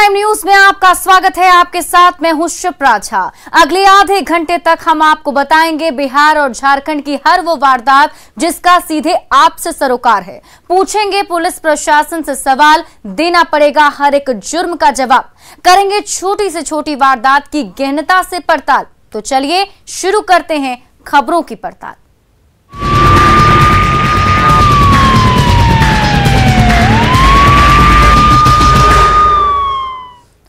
Prime news में आपका स्वागत है। आपके साथ मैं हूं शिप्रा झा। अगले आधे घंटे तक हम आपको बताएंगे बिहार और झारखंड की हर वो वारदात जिसका सीधे आपसे सरोकार है। पूछेंगे पुलिस प्रशासन से सवाल, देना पड़ेगा हर एक जुर्म का जवाब। करेंगे छोटी से छोटी वारदात की गहनता से पड़ताल। तो चलिए शुरू करते हैं खबरों की पड़ताल।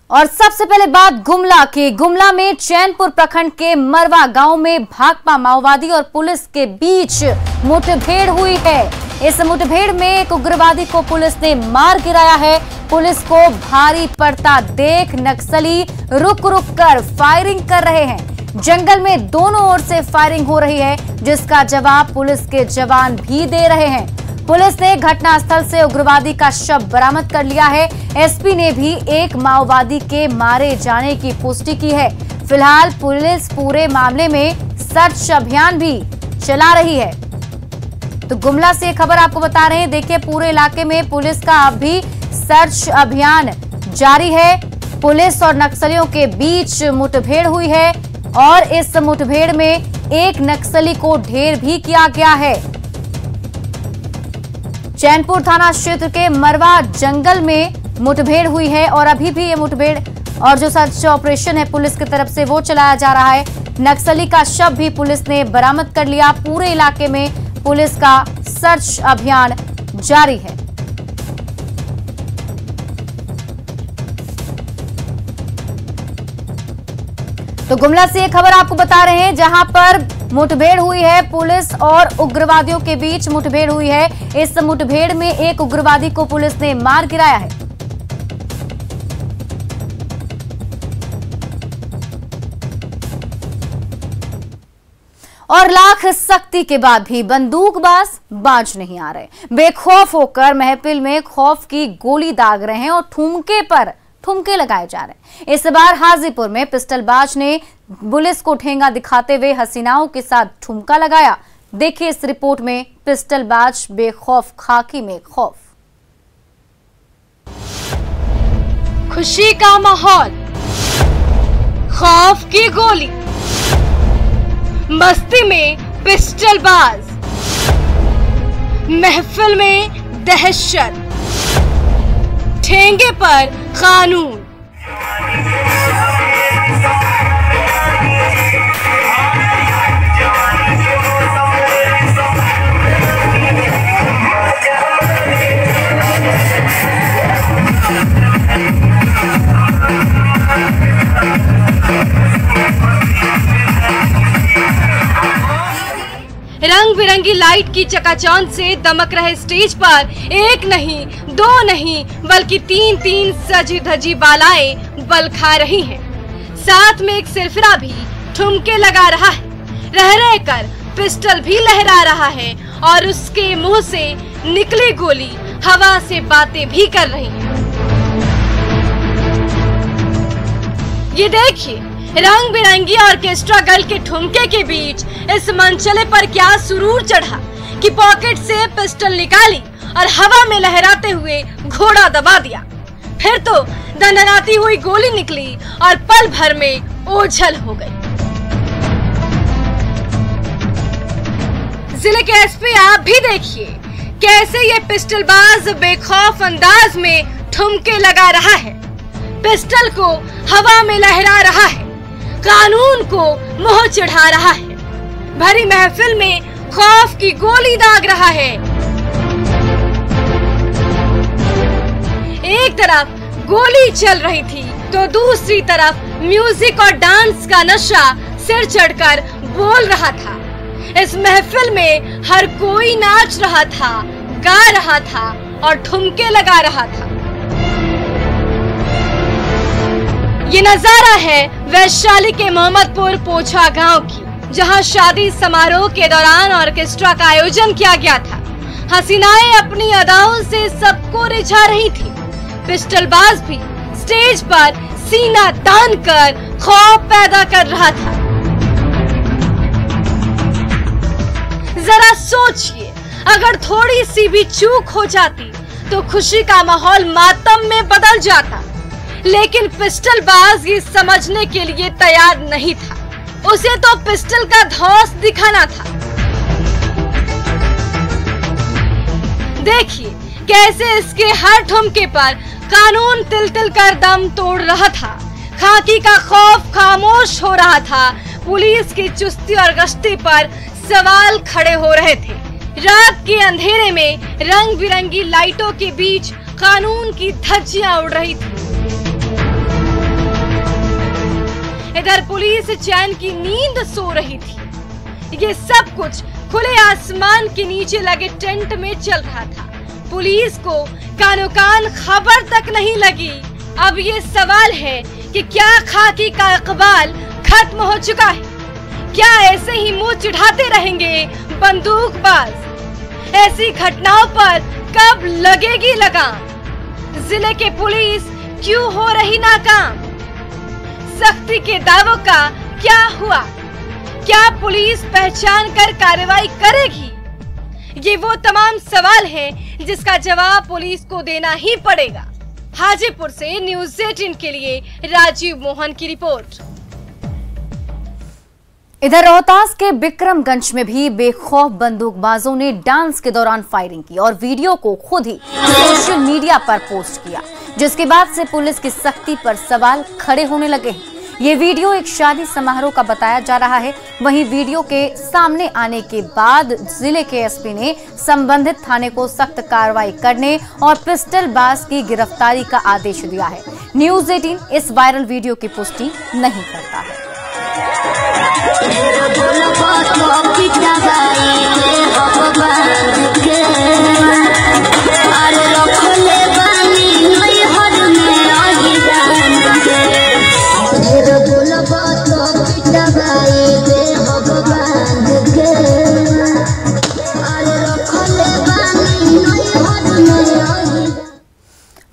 और सबसे पहले बात गुमला की। गुमला में चैनपुर प्रखंड के मरवा गांव में भाकपा माओवादी और पुलिस के बीच मुठभेड़ हुई है। इस मुठभेड़ में एक उग्रवादी को पुलिस ने मार गिराया है। पुलिस को भारी पड़ता देख नक्सली रुक रुक कर फायरिंग कर रहे हैं। जंगल में दोनों ओर से फायरिंग हो रही है, जिसका जवाब पुलिस के जवान भी दे रहे हैं। पुलिस ने घटनास्थल से उग्रवादी का शव बरामद कर लिया है। एसपी ने भी एक माओवादी के मारे जाने की पुष्टि की है। फिलहाल पुलिस पूरे मामले में सर्च अभियान भी चला रही है। तो गुमला से खबर आपको बता रहे हैं। देखिए, पूरे इलाके में पुलिस का अब भी सर्च अभियान जारी है। पुलिस और नक्सलियों के बीच मुठभेड़ हुई है और इस मुठभेड़ में एक नक्सली को ढेर भी किया गया है। चैनपुर थाना क्षेत्र के मरवा जंगल में मुठभेड़ हुई है और अभी भी ये मुठभेड़ और जो सर्च ऑपरेशन है पुलिस की तरफ से वो चलाया जा रहा है। नक्सली का शव भी पुलिस ने बरामद कर लिया। पूरे इलाके में पुलिस का सर्च अभियान जारी है। तो गुमला से एक खबर आपको बता रहे हैं, जहां पर मुठभेड़ हुई है। पुलिस और उग्रवादियों के बीच मुठभेड़ हुई है। इस मुठभेड़ में एक उग्रवादी को पुलिस ने मार गिराया है। और लाख सख्ती के बाद भी बंदूकबाज बाज नहीं आ रहे। बेखौफ होकर महफिल में खौफ की गोली दाग रहे हैं और ठुमके पर ठुमके लगाए जा रहे हैं। इस बार हाजीपुर में पिस्टलबाज ने पुलिस को ठेंगा दिखाते हुए हसीनाओं के साथ ठुमका लगाया। देखिए इस रिपोर्ट में पिस्टलबाज बेखौफ खाकी में खौफ। खुशी का माहौल, खौफ की गोली, मस्ती में पिस्टलबाज, महफिल में दहशत, ठेंगे पर कानून। रंग बिरंगी लाइट की चकाचौंध से दमक रहे स्टेज पर एक नहीं, दो नहीं, बल्कि तीन सजी धजी बालाएं बल खा रही हैं। साथ में एक सिरफिरा भी ठुमके लगा रहा है। रह रहकर पिस्टल भी लहरा रहा है और उसके मुंह से निकली गोली हवा से बातें भी कर रही है। ये देखिए, रंग बिरंगी ऑर्केस्ट्रा गर्ल के ठुमके के बीच इस मंचले पर क्या सुरूर चढ़ा कि पॉकेट से पिस्टल निकाली और हवा में लहराते हुए घोड़ा दबा दिया। फिर तो दंदनाती हुई गोली निकली और पल भर में ओझल हो गई। जिले के एसपी आप भी देखिए कैसे ये पिस्टलबाज बेखौफ अंदाज में ठुमके लगा रहा है, पिस्टल को हवा में लहरा रहा है, कानून को मुंह चढ़ा रहा है, भरी महफिल में खौफ की गोली दाग रहा है। एक तरफ गोली चल रही थी तो दूसरी तरफ म्यूजिक और डांस का नशा सिर चढ़कर बोल रहा था। इस महफिल में हर कोई नाच रहा था, गा रहा था और ठुमके लगा रहा था। ये नजारा है वैशाली के मोहम्मदपुर पोछा गांव की, जहां शादी समारोह के दौरान ऑर्केस्ट्रा का आयोजन किया गया था। हसीनाएं अपनी अदाओं से सबको रिझा रही थी। पिस्टलबाज भी स्टेज पर सीना तान कर खौफ पैदा कर रहा था। जरा सोचिए, अगर थोड़ी सी भी चूक हो जाती तो खुशी का माहौल मातम में बदल जाता। लेकिन पिस्टल बाज ये समझने के लिए तैयार नहीं था। उसे तो पिस्टल का धौंस दिखाना था। देखिए कैसे इसके हर ठुमके पर कानून तिल तिल कर दम तोड़ रहा था। खाकी का खौफ खामोश हो रहा था। पुलिस की चुस्ती और गश्ती पर सवाल खड़े हो रहे थे। रात के अंधेरे में रंग बिरंगी लाइटों के बीच कानून की धज्जियां उड़ रही थी। इधर पुलिस चैन की नींद सो रही थी। ये सब कुछ खुले आसमान के नीचे लगे टेंट में चल रहा था। पुलिस को कानो कान खबर तक नहीं लगी। अब ये सवाल है कि क्या खाकी का इकबाल खत्म हो चुका है? क्या ऐसे ही मुंह चिढ़ाते रहेंगे बंदूकबाज? ऐसी घटनाओं पर कब लगेगी लगाम? जिले के पुलिस क्यों हो रही नाकाम? सख्ती के दावों का क्या हुआ? क्या पुलिस पहचान कर कार्रवाई करेगी? ये वो तमाम सवाल हैं जिसका जवाब पुलिस को देना ही पड़ेगा। हाजीपुर से न्यूज़ 18 के लिए राजीव मोहन की रिपोर्ट। इधर रोहतास के बिक्रमगंज में भी बेखौफ बंदूकबाजों ने डांस के दौरान फायरिंग की और वीडियो को खुद ही सोशल मीडिया पर पोस्ट किया, जिसके बाद से पुलिस की सख्ती पर सवाल खड़े होने लगे हैं। ये वीडियो एक शादी समारोह का बताया जा रहा है। वहीं वीडियो के सामने आने के बाद जिले के एसपी ने संबंधित थाने को सख्त कार्रवाई करने और पिस्टल बाज की गिरफ्तारी का आदेश दिया है। न्यूज़ 18 इस वायरल वीडियो की पुष्टि नहीं करता है।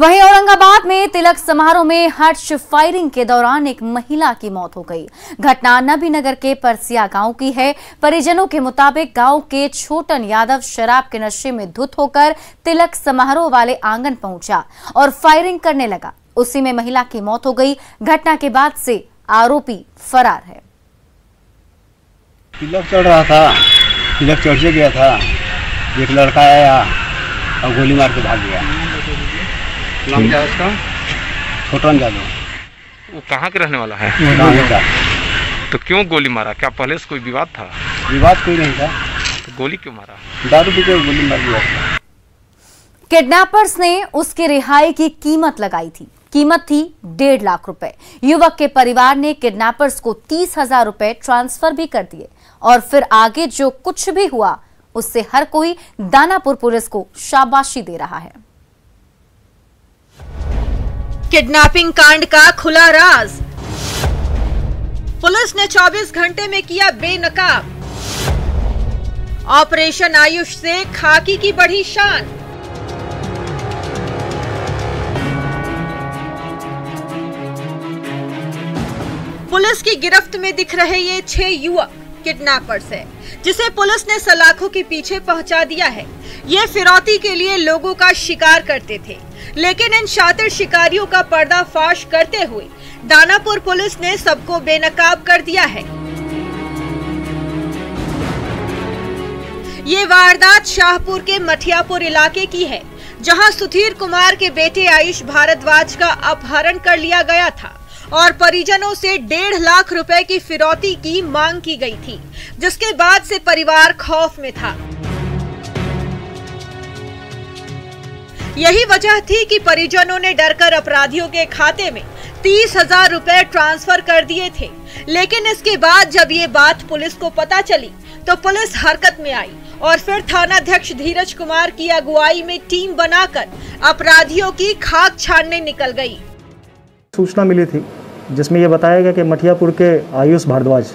वहीं औरंगाबाद में तिलक समारोह में हर्ष फायरिंग के दौरान एक महिला की मौत हो गई। घटना नबीनगर के परसिया गांव की है। परिजनों के मुताबिक गांव के छोटन यादव शराब के नशे में धुत होकर तिलक समारोह वाले आंगन पहुंचा और फायरिंग करने लगा। उसी में महिला की मौत हो गई। घटना के बाद से आरोपी फरार है। तिलक चढ़ रहा था, तिलक चढ़ से गया था, एक लड़का आया और गोली मार के भाग गया। नाम क्या है उसका? छोटन यादव। वो कहाँ के रहने वाला है? तो क्यों गोली मारा? क्या पहले से कोई विवाद था? विवाद कोई नहीं था। तो गोली क्यों मारा? दारू पी के गोली मार दिया। किडनैपर्स ने उसके रिहाई की कीमत लगाई थी। कीमत थी 1.5 लाख रुपए। युवक के परिवार ने किडनैपर्स को 30,000 रुपए ट्रांसफर भी कर दिए और फिर आगे जो कुछ भी हुआ उससे हर कोई दानापुर पुलिस को शाबाशी दे रहा है। किडनैपिंग कांड का खुला राज। पुलिस ने 24 घंटे में किया बेनकाब। ऑपरेशन आयुष से खाकी की बढ़ी शान। पुलिस की गिरफ्त में दिख रहे ये 6 युवक किडनैपर्स है, जिसे पुलिस ने सलाखों के पीछे पहुंचा दिया है। ये फिरौती के लिए लोगों का शिकार करते थे, लेकिन इन शातिर शिकारियों का पर्दाफाश करते हुए दानापुर पुलिस ने सबको बेनकाब कर दिया है। ये वारदात शाहपुर के मठियापुर इलाके की है, जहां सुधीर कुमार के बेटे आयुष भारद्वाज का अपहरण कर लिया गया था और परिजनों से 1.5 लाख रुपए की फिरौती की मांग की गई थी, जिसके बाद से परिवार खौफ में था। यही वजह थी कि परिजनों ने डरकर अपराधियों के खाते में 30,000 रुपए ट्रांसफर कर दिए थे। लेकिन इसके बाद जब ये बात पुलिस को पता चली तो पुलिस हरकत में आई और फिर थानाध्यक्ष धीरज कुमार की अगुवाई में टीम बनाकर अपराधियों की खाक छानने निकल गई। सूचना मिली थी जिसमें यह बताया गया कि मठियापुर के आयुष भारद्वाज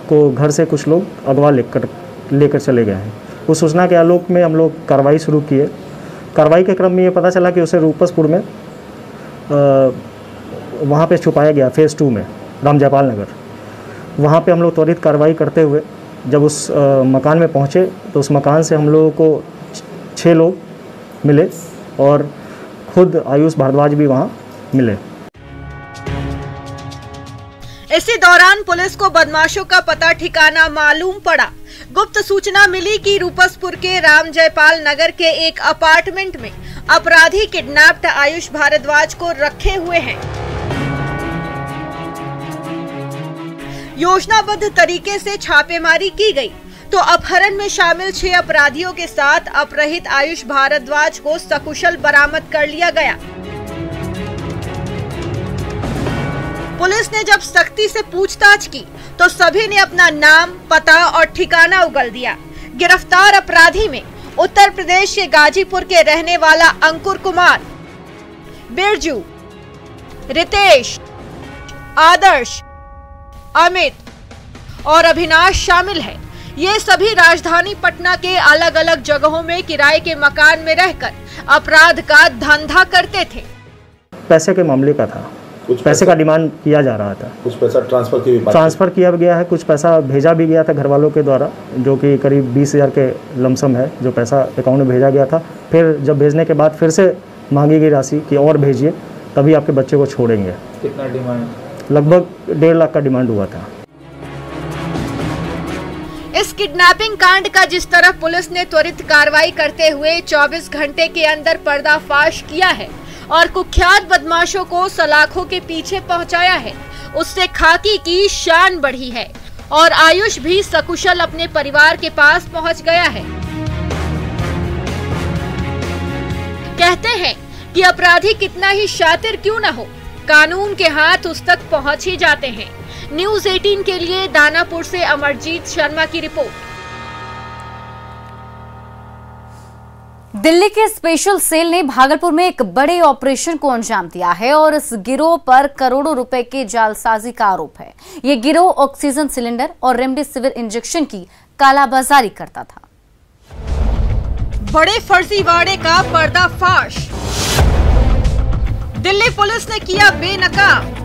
को घर से कुछ लोग अगवा लेकर चले गए हैं। उस सूचना के आलोक में हम लोग कार्रवाई शुरू किए। कार्रवाई के क्रम में ये पता चला कि उसे रूपसपुर में वहाँ पे छुपाया गया फेज़ 2 में रामजयपाल नगर। वहाँ पे हम लोग त्वरित कार्रवाई करते हुए जब उस मकान में पहुँचे तो उस मकान से हम लोगों को 6 लोग मिले और खुद आयुष भारद्वाज भी वहाँ मिले। इसी दौरान पुलिस को बदमाशों का पता ठिकाना मालूम पड़ा। गुप्त सूचना मिली कि रूपसपुर के राम जयपाल नगर के एक अपार्टमेंट में अपराधी किडनैप्ड आयुष भारद्वाज को रखे हुए हैं। योजनाबद्ध तरीके से छापेमारी की गई तो अपहरण में शामिल 6 अपराधियों के साथ अपहृत आयुष भारद्वाज को सकुशल बरामद कर लिया गया। पुलिस ने जब सख्ती से पूछताछ की तो सभी ने अपना नाम, पता और ठिकाना उगल दिया। गिरफ्तार अपराधी में उत्तर प्रदेश के गाजीपुर के रहने वाला अंकुर कुमार, बिरजू, रितेश, आदर्श, अमित और अविनाश शामिल है। ये सभी राजधानी पटना के अलग अलग जगहों में किराए के मकान में रहकर अपराध का धंधा करते थे। पैसे के मामले का था, कुछ पैसे का डिमांड किया जा रहा था। कुछ पैसा ट्रांसफर किया गया है, कुछ पैसा भेजा भी गया था घर वालों के द्वारा, जो कि करीब 20,000 के लमसम है जो पैसा अकाउंट में भेजा गया था। फिर जब भेजने के बाद फिर से मांगी गई राशि कि और भेजिए तभी आपके बच्चे को छोड़ेंगे। कितना डिमांड? लगभग 1.5 लाख का डिमांड हुआ था। इस किडनैपिंग कांड का जिस तरह पुलिस ने त्वरित कार्रवाई करते हुए 24 घंटे के अंदर पर्दाफाश किया है और कुख्यात बदमाशों को सलाखों के पीछे पहुंचाया है, उससे खाकी की शान बढ़ी है और आयुष भी सकुशल अपने परिवार के पास पहुंच गया है। कहते हैं कि अपराधी कितना ही शातिर क्यों न हो, कानून के हाथ उस तक पहुंच ही जाते हैं। न्यूज़ 18 के लिए दानापुर से अमरजीत शर्मा की रिपोर्ट। दिल्ली के स्पेशल सेल ने भागलपुर में एक बड़े ऑपरेशन को अंजाम दिया है और इस गिरोह पर करोड़ों रुपए के जालसाजी का आरोप है। ये गिरोह ऑक्सीजन सिलेंडर और रेमडेसिविर इंजेक्शन की कालाबाजारी करता था। बड़े फर्जीवाड़े का पर्दाफाश, दिल्ली पुलिस ने किया बेनकाब।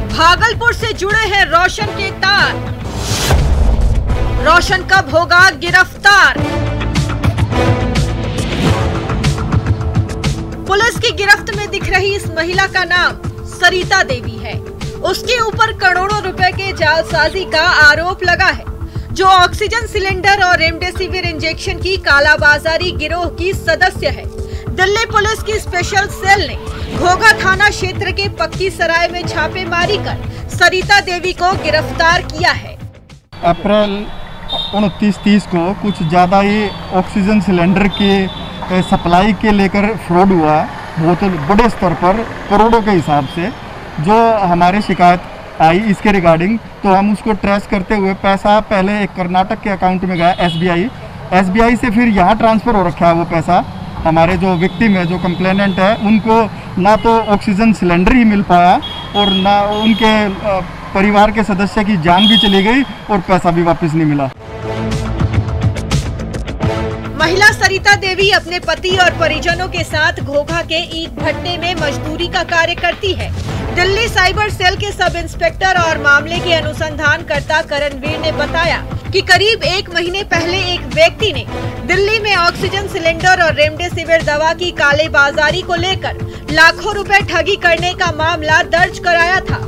भागलपुर से जुड़े हैं रोशन के तार, रोशन कब होगा गिरफ्तार? पुलिस की गिरफ्त में दिख रही इस महिला का नाम सरिता देवी है। उसके ऊपर करोड़ों रुपए के जालसाजी का आरोप लगा है, जो ऑक्सीजन सिलेंडर और रेमडेसिविर इंजेक्शन की कालाबाजारी गिरोह की सदस्य है। दिल्ली पुलिस की स्पेशल सेल ने घोघा थाना क्षेत्र के पक्की सराय में छापेमारी कर सरिता देवी को गिरफ्तार किया है। अप्रैल 29-30 को कुछ ज़्यादा ही ऑक्सीजन सिलेंडर के सप्लाई के लेकर फ्रॉड हुआ, बहुत बड़े स्तर पर करोड़ों के हिसाब से। जो हमारी शिकायत आई इसके रिगार्डिंग, तो हम उसको ट्रेस करते हुए पैसा पहले एक कर्नाटक के अकाउंट में गया, एसबीआई से फिर यहाँ ट्रांसफ़र हो रखा है वो पैसा। हमारे जो विक्टिम है, जो कंप्लेनेंट है, उनको ना तो ऑक्सीजन सिलेंडर ही मिल पाया और ना उनके परिवार के सदस्य की जान भी चली गई और पैसा भी वापस नहीं मिला। महिला सरिता देवी अपने पति और परिजनों के साथ घोघा के ईंट भट्टे में मजदूरी का कार्य करती है। दिल्ली साइबर सेल के सब इंस्पेक्टर और मामले के अनुसंधानकर्ता करणवीर ने बताया कि करीब 1 महीने पहले एक व्यक्ति ने दिल्ली में ऑक्सीजन सिलेंडर और रेमडेसिविर दवा की कालेबाजारी को लेकर लाखों रुपए ठगी करने का मामला दर्ज कराया था।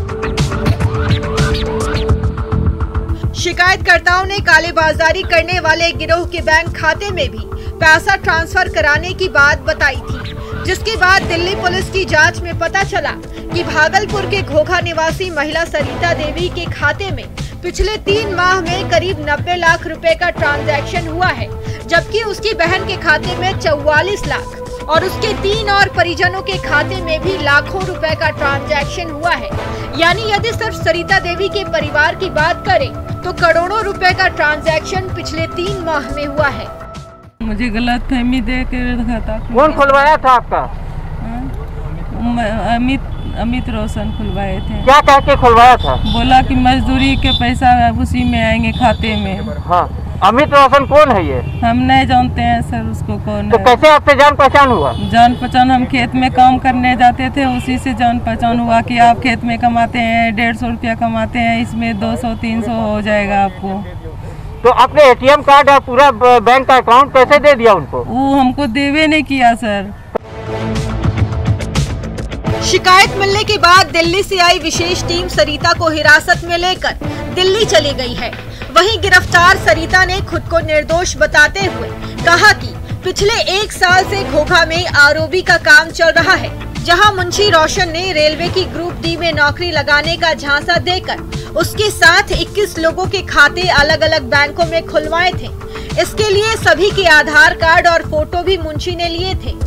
शिकायतकर्ताओं ने कालेबाजारी करने वाले गिरोह के बैंक खाते में भी पैसा ट्रांसफर कराने की बात बताई थी, जिसके बाद दिल्ली पुलिस की जांच में पता चला कि भागलपुर के घोघा निवासी महिला सरिता देवी के खाते में पिछले 3 माह में करीब 90 लाख रुपए का ट्रांजैक्शन हुआ है, जबकि उसकी बहन के खाते में 44 लाख और उसके 3 और परिजनों के खाते में भी लाखों रुपए का ट्रांजैक्शन हुआ है। यानी यदि सिर्फ सरिता देवी के परिवार की बात करें तो करोड़ों रुपए का ट्रांजैक्शन पिछले 3 माह में हुआ है। मुझे गलत फहमी दे के रखा था। कौन खुलवाया था आपका? अमित रोशन खुलवाए थे। क्या कह के खुलवाया था? बोला कि मजदूरी के पैसा उसी में आएंगे खाते में। हाँ, अमित रोशन कौन है ये? हम नहीं जानते हैं सर उसको कौन तो है। कैसे आपसे जान पहचान हुआ? जान पहचान, हम खेत में काम करने जाते थे, उसी से जान पहचान हुआ कि आप खेत में कमाते हैं, 150 रुपया कमाते हैं, इसमें 200-300 हो जाएगा आपको। तो आपने एटीएम कार्ड और पूरा बैंक का अकाउंट कैसे दे दिया उनको? वो हमको देवे नहीं किया सर। शिकायत मिलने के बाद दिल्ली से आई विशेष टीम सरिता को हिरासत में लेकर दिल्ली चली गई है। वहीं गिरफ्तार सरिता ने खुद को निर्दोष बताते हुए कहा कि पिछले 1 साल से घोघा में आरओबी का काम चल रहा है, जहां मुंशी रोशन ने रेलवे की ग्रुप डी में नौकरी लगाने का झांसा देकर उसके साथ 21 लोगों के खाते अलग अलग बैंकों में खुलवाए थे। इसके लिए सभी के आधार कार्ड और फोटो भी मुंशी ने लिए थे।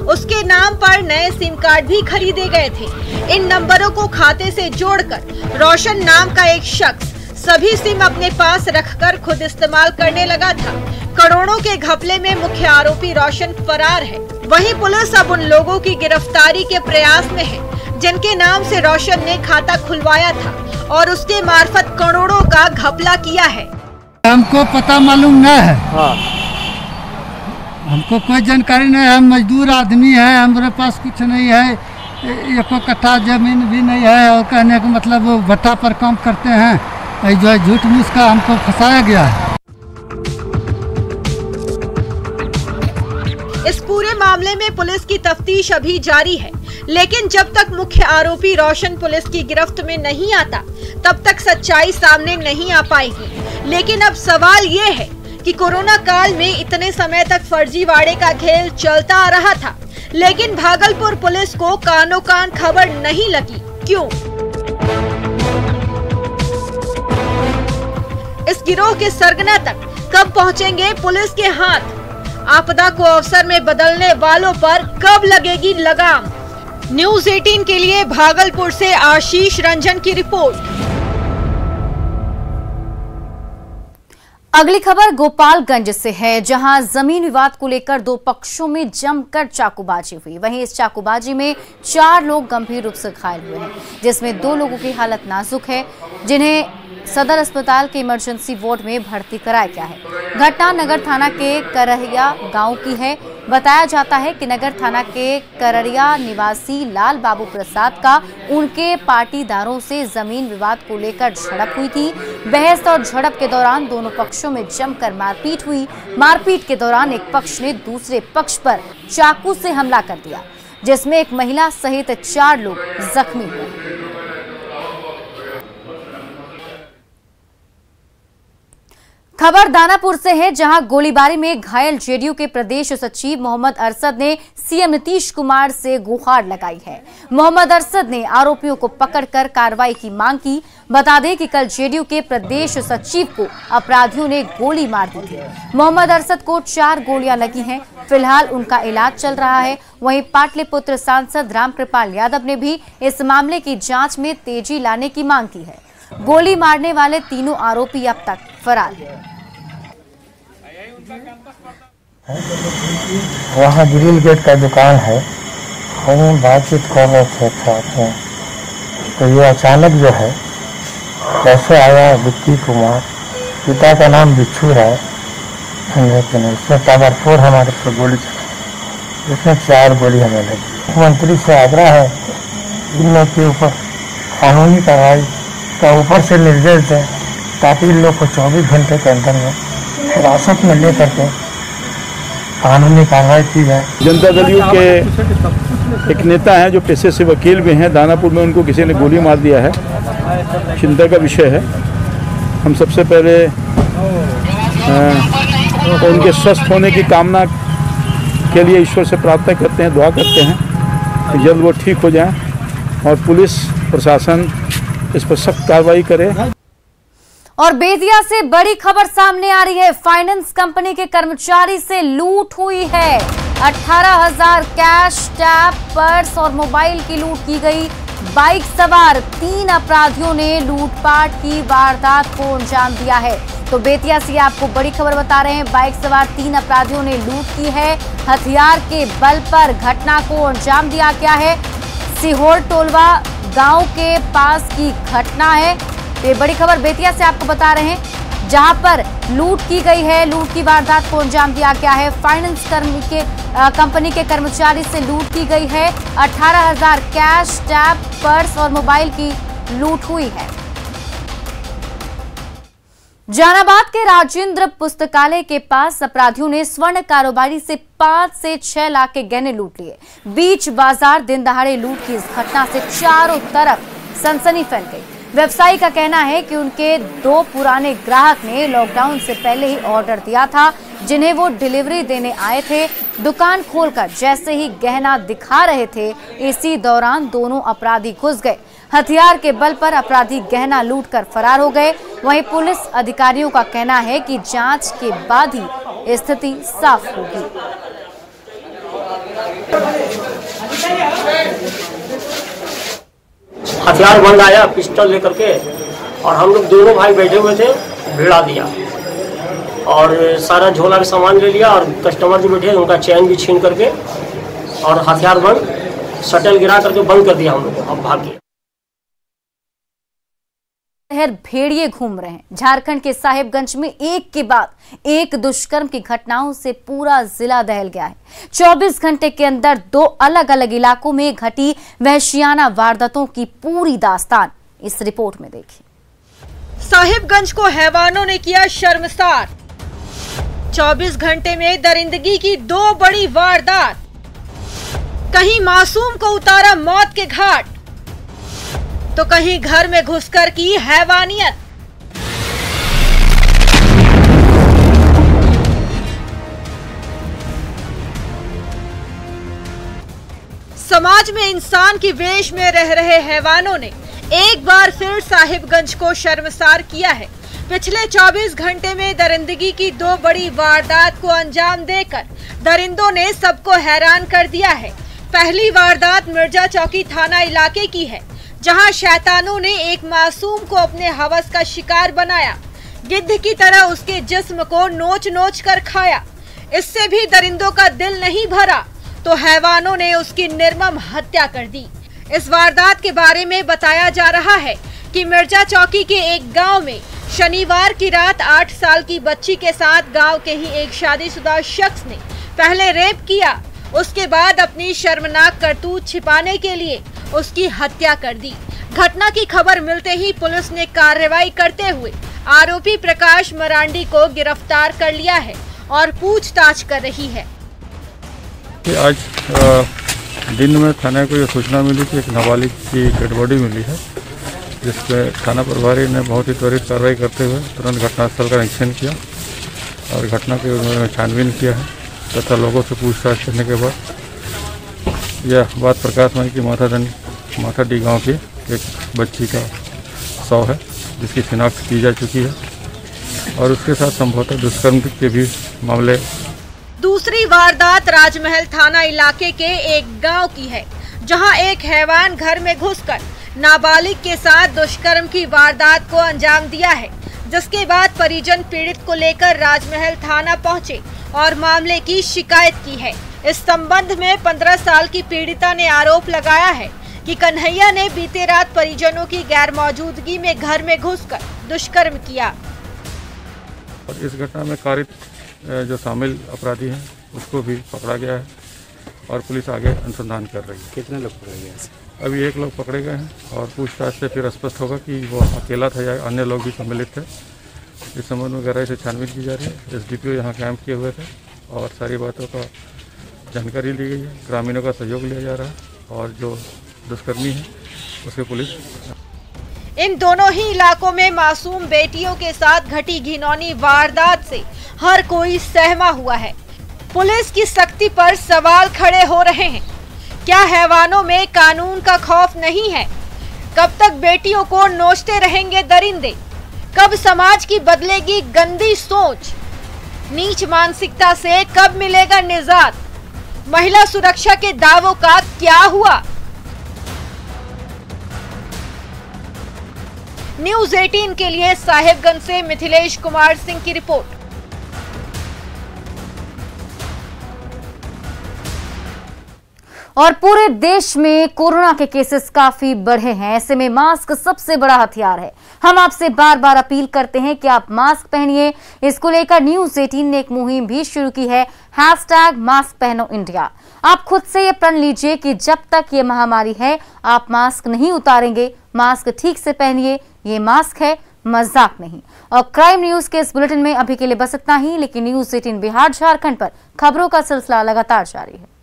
उसके नाम पर नए सिम कार्ड भी खरीदे गए थे। इन नंबरों को खाते से जोड़कर रोशन नाम का एक शख्स सभी सिम अपने पास रखकर खुद इस्तेमाल करने लगा था। करोड़ों के घपले में मुख्य आरोपी रोशन फरार है। वहीं पुलिस अब उन लोगों की गिरफ्तारी के प्रयास में है जिनके नाम से रोशन ने खाता खुलवाया था और उसके मार्फत करोड़ों का घपला किया है। हमको पता मालूम न है। हमको कोई जानकारी नहीं है। हम मजदूर आदमी है, हमारे पास कुछ नहीं है, 1 कट्ठा जमीन भी नहीं है। और कहने का मतलब वो भट्टा पर काम करते हैं, जो है झूठ मूठ का हमको फंसाया गया है। इस पूरे मामले में पुलिस की तफ्तीश अभी जारी है, लेकिन जब तक मुख्य आरोपी रोशन पुलिस की गिरफ्त में नहीं आता तब तक सच्चाई सामने नहीं आ पाएगी। लेकिन अब सवाल ये है कि कोरोना काल में इतने समय तक फर्जीवाड़े का खेल चलता आ रहा था, लेकिन भागलपुर पुलिस को कानो कान खबर नहीं लगी, क्यों? इस गिरोह के सरगना तक कब पहुंचेंगे पुलिस के हाथ? आपदा को अवसर में बदलने वालों पर कब लगेगी लगाम? न्यूज़ 18 के लिए भागलपुर से आशीष रंजन की रिपोर्ट। अगली खबर गोपालगंज से है, जहां जमीन विवाद को लेकर 2 पक्षों में जमकर चाकूबाजी हुई। वहीं इस चाकूबाजी में 4 लोग गंभीर रूप से घायल हुए हैं, जिसमें 2 लोगों की हालत नाजुक है, जिन्हें सदर अस्पताल के इमरजेंसी वार्ड में भर्ती कराया गया है। घटना नगर थाना के करहिया गांव की है। बताया जाता है कि नगर थाना के कररिया निवासी लाल बाबू प्रसाद का उनके पाटीदारों से जमीन विवाद को लेकर झड़प हुई थी। बहस और झड़प के दौरान दोनों पक्षों में जमकर मारपीट हुई। मारपीट के दौरान एक पक्ष ने दूसरे पक्ष पर चाकू से हमला कर दिया, जिसमें एक महिला सहित 4 लोग जख्मी हुए। खबर दानापुर से है, जहां गोलीबारी में घायल जेडीयू के प्रदेश सचिव मोहम्मद अरशद ने सीएम नीतीश कुमार से गुहार लगाई है। मोहम्मद अरशद ने आरोपियों को पकड़कर कार्रवाई की मांग की। बता दें कि कल जेडीयू के प्रदेश सचिव को अपराधियों ने गोली मार दी थी। मोहम्मद अरशद को 4 गोलियां लगी हैं। फिलहाल उनका इलाज चल रहा है। वहीं पाटलिपुत्र सांसद रामकृपाल यादव ने भी इस मामले की जाँच में तेजी लाने की मांग की है। गोली मारने वाले तीनों आरोपी अब तक फरार हैं। वहाँ ग्रिल गेट का दुकान है, हम बातचीत कर रहे थे साथ, तो ये अचानक जो है कैसे आया विक्की कुमार, पिता का नाम बिच्छू है, इसमें ताबड़तोड़ हमारे पर गोली चली, इसमें 4 गोली हमें लगी। मुख्यमंत्री से आग्रह है इन लोग के ऊपर कानूनी कार्रवाई का ऊपर से निर्देश दें, ताकि इन लोग को 24 घंटे के अंदर में हिरासत में ले करके कानूनी कार्रवाई की जाए। जनता दल यू के एक नेता हैं जो पेशे से वकील भी हैं, दानापुर में उनको किसी ने गोली मार दिया है, चिंता का विषय है। हम सबसे पहले उनके स्वस्थ होने की कामना के लिए ईश्वर से प्रार्थना करते हैं, दुआ करते हैं कि जल्द वो ठीक हो जाएं और पुलिस प्रशासन इस पर सख्त कार्रवाई करे। और बेतिया से बड़ी खबर सामने आ रही है। फाइनेंस कंपनी के कर्मचारी से लूट हुई है। 18,000 कैश, टैब, पर्स और मोबाइल की लूट की गई। बाइक सवार 3 अपराधियों ने लूटपाट की वारदात को अंजाम दिया है। तो बेतिया से आपको बड़ी खबर बता रहे हैं। बाइक सवार 3 अपराधियों ने लूट की है। हथियार के बल पर घटना को अंजाम दिया गया है। सिहोर टोलवा गांव के पास की घटना है। ये बड़ी खबर बेतिया से आपको बता रहे हैं, जहां पर लूट की गई है। लूट की वारदात को अंजाम दिया गया है। फाइनेंस कंपनी के कर्मचारी से लूट की गई है। 18,000 कैश, टैब, पर्स और मोबाइल की लूट हुई है। जहानाबाद के राजेंद्र पुस्तकालय के पास अपराधियों ने स्वर्ण कारोबारी से 5 से 6 लाख के गहने लूट लिए। बीच बाजार दिन दहाड़े लूट की इस घटना से चारों तरफ सनसनी फैल गई। व्यवसायी का कहना है कि उनके 2 पुराने ग्राहक ने लॉकडाउन से पहले ही ऑर्डर दिया था, जिन्हें वो डिलीवरी देने आए थे। दुकान खोलकर जैसे ही गहना दिखा रहे थे, इसी दौरान दोनों अपराधी घुस गए। हथियार के बल पर अपराधी गहना लूटकर फरार हो गए। वहीं पुलिस अधिकारियों का कहना है कि जांच के बाद ही स्थिति साफ होगी। हथियार बंद आया पिस्टल लेकर के, और हम लोग दोनों भाई बैठे हुए थे, भिड़ा दिया और सारा झोला का सामान ले लिया, और कस्टमर जो बैठे उनका चैन भी छीन करके और हथियार बंद शटल गिरा करके बंद कर दिया हम लोग। अब भाग गए। शहर भेड़िए घूम रहे हैं। झारखंड के साहिबगंज में एक के बाद एक दुष्कर्म की घटनाओं से पूरा जिला दहल गया है। 24 घंटे के अंदर 2 अलग अलग इलाकों में घटी वहशियाना वारदातों की पूरी दास्तान इस रिपोर्ट में देखिए। साहिबगंज को हैवानों ने किया शर्मसार। 24 घंटे में दरिंदगी की 2 बड़ी वारदात। कहीं मासूम को उतारा मौत के घाट, तो कहीं घर में घुसकर की हैवानियत। समाज में इंसान की वेश में रह रहे हैवानों ने एक बार फिर साहिबगंज को शर्मसार किया है। पिछले 24 घंटे में दरिंदगी की 2 बड़ी वारदात को अंजाम देकर दरिंदों ने सबको हैरान कर दिया है। पहली वारदात मिर्जा चौकी थाना इलाके की है, जहां शैतानों ने एक मासूम को अपने हवस का शिकार बनाया। गिद्ध की तरह उसके जिस्म को नोच नोच कर खाया। इससे भी दरिंदों का दिल नहीं भरा तो हैवानों ने उसकी निर्मम हत्या कर दी। इस वारदात के बारे में बताया जा रहा है कि मिर्जा चौकी के एक गांव में शनिवार की रात 8 साल की बच्ची के साथ गांव के ही एक शादीशुदा शख्स ने पहले रेप किया, उसके बाद अपनी शर्मनाक करतूत छिपाने के लिए उसकी हत्या कर दी। घटना की खबर मिलते ही पुलिस ने कार्रवाई करते हुए आरोपी प्रकाश मरांडी को गिरफ्तार कर लिया है और पूछताछ कर रही है। आज दिन में थाने को यह सूचना मिली कि एक नाबालिग की डेड बॉडी मिली है, जिसमें थाना प्रभारी ने बहुत ही त्वरित कार्रवाई करते हुए तुरंत घटनास्थल का निरीक्षण किया और घटना के उन्होंने छानबीन किया है तथा लोगों से पूछताछ करने के बाद यह बात प्रकाश में कि माथाडी गांव की एक बच्ची का शव है, जिसकी शिनाख्त की जा चुकी है और उसके साथ संभवतः दुष्कर्म के भी मामले। दूसरी वारदात राजमहल थाना इलाके के एक गांव की है, जहां एक हैवान घर में घुसकर नाबालिग के साथ दुष्कर्म की वारदात को अंजाम दिया है, जिसके बाद परिजन पीड़ित को लेकर राजमहल थाना पहुंचे और मामले की शिकायत की है। इस संबंध में 15 साल की पीड़िता ने आरोप लगाया है कि कन्हैया ने बीते रात परिजनों की गैर मौजूदगी में घर में घुसकर दुष्कर्म किया। और इस घटना में कारित जो शामिल अपराधी हैं उसको भी पकड़ा गया है और पुलिस आगे अनुसंधान कर रही है। कितने लोग पकड़े गए? अभी 1 लोग पकड़े गए हैं और पूछताछ से फिर स्पष्ट होगा कि वो अकेला था या अन्य लोग भी सम्मिलित थे। इस संबंध में गहराई से छानबीन की जा रही है। SDPO यहाँ कैंप किए हुए थे और सारी बातों का जानकारी ली गई है। ग्रामीणों का सहयोग लिया जा रहा है और जो दुष्कर्मी है उसके पुलिस। इन दोनों ही इलाकों में मासूम बेटियों के साथ घटी घिनौनी वारदात से हर कोई सहमा हुआ है। पुलिस की सख्ती पर सवाल खड़े हो रहे हैं। क्या हैवानों में कानून का खौफ नहीं है? कब तक बेटियों को नोचते रहेंगे दरिंदे? कब समाज की बदलेगी गंदी सोच? नीच मानसिकता से कब मिलेगा निजात? महिला सुरक्षा के दावों का क्या हुआ? न्यूज़ 18 के लिए साहिबगंज से मिथिलेश कुमार सिंह की रिपोर्ट। और पूरे देश में कोरोना के केसेस काफी बढ़े हैं। ऐसे में मास्क सबसे बड़ा हथियार है। हम आपसे बार बार अपील करते हैं कि आप मास्क पहनिए। इसको लेकर न्यूज़ 18 ने एक मुहिम भी शुरू की है, #मास्क पहनो इंडिया। आप खुद से ये प्रण लीजिए कि जब तक ये महामारी है आप मास्क नहीं उतारेंगे। मास्क ठीक से पहनिए। ये मास्क है मजाक नहीं। और क्राइम न्यूज के इस बुलेटिन में अभी के लिए बस इतना ही, लेकिन न्यूज 18 बिहार झारखंड पर खबरों का सिलसिला लगातार जारी है।